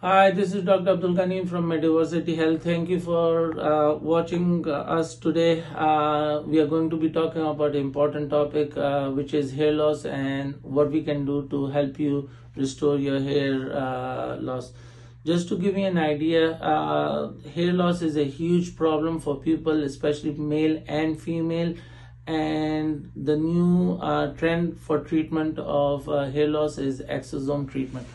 Hi, this is Dr. Abdul Ghani from Diversity Health. Thank you for watching us today. We are going to be talking about an important topic, which is hair loss and what we can do to help you restore your hair loss. Just to give you an idea, hair loss is a huge problem for people, especially male and female. And the new trend for treatment of hair loss is exosome treatment.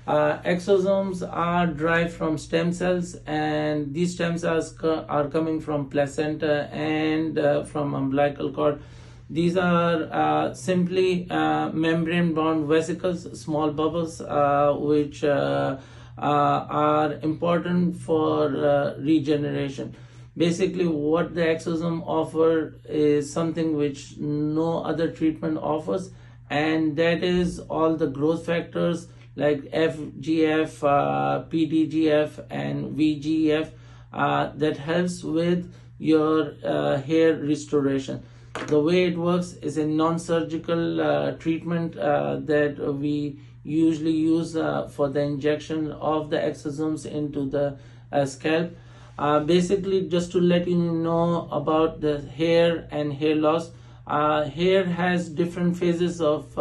Exosomes are derived from stem cells, and these stem cells are coming from placenta and from umbilical cord. These are simply membrane bound vesicles, small bubbles, which are important for regeneration. Basically, what the exosome offer is something which no other treatment offers, and that is all the growth factors like FGF, PDGF, and VGF that helps with your hair restoration. The way it works is a non-surgical treatment that we usually use for the injection of the exosomes into the scalp. Basically, just to let you know about the hair and hair loss, hair has different phases of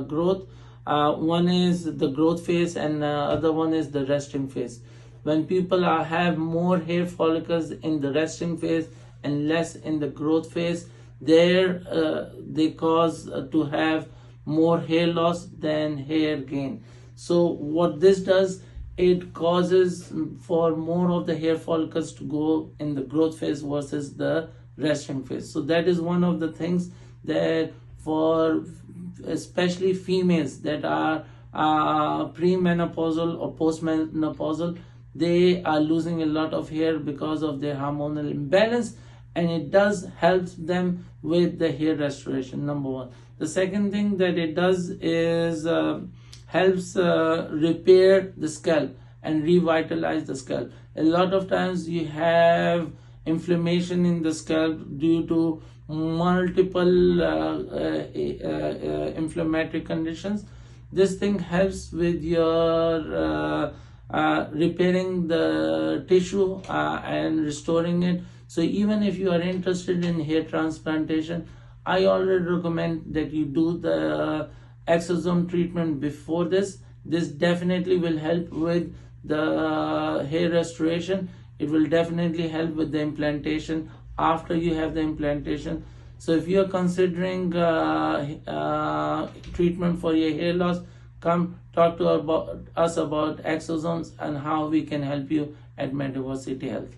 growth. One is the growth phase and other one is the resting phase. When people have more hair follicles in the resting phase and less in the growth phase, they cause to have more hair loss than hair gain. So what this does, it causes for more of the hair follicles to go in the growth phase versus the resting phase. So that is one of the things that for especially females that are premenopausal or postmenopausal, they are losing a lot of hair because of their hormonal imbalance, and it does help them with the hair restoration, number one. The second thing that it does is helps repair the scalp and revitalize the scalp. A lot of times you have inflammation in the scalp due to multiple inflammatory conditions. This thing helps with your repairing the tissue and restoring it. So even if you are interested in hair transplantation, I already recommend that you do the exosome treatment before this. This definitely will help with the hair restoration. It will definitely help with the implantation after you have the implantation. So if you are considering treatment for your hair loss, come talk to us about exosomes and how we can help you at Diversity Health.